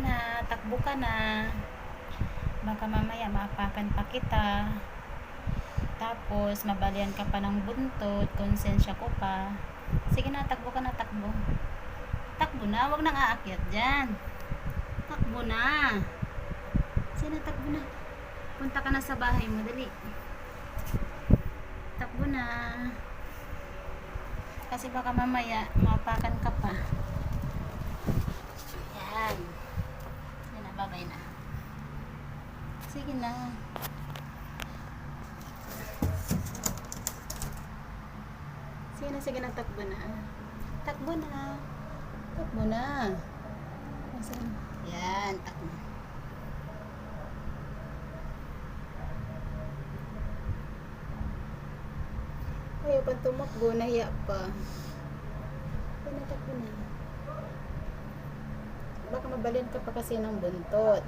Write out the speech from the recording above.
na, takbo ka na. Baka mamaya maapakan pa kita. Tapos, mabalian ka pa ng buntot, konsensya ko pa. Sige na, takbo ka na, takbo. Takbo na, wag nang aakyat dyan. Takbo na. Sige na, takbo na. Punta ka na sa bahay mo, dali. Takbo na. Kasi baka mamaya, maapakan ka pa. Yan. Sige na, babay na. Sige na. Sige na, takbo na. Takbo na. Takbo na. Yan, takbo. Ayaw pa tumakbo, nahiya pa. Sige na, takbo na. Baka mabalian ka pa kasi ng buntot.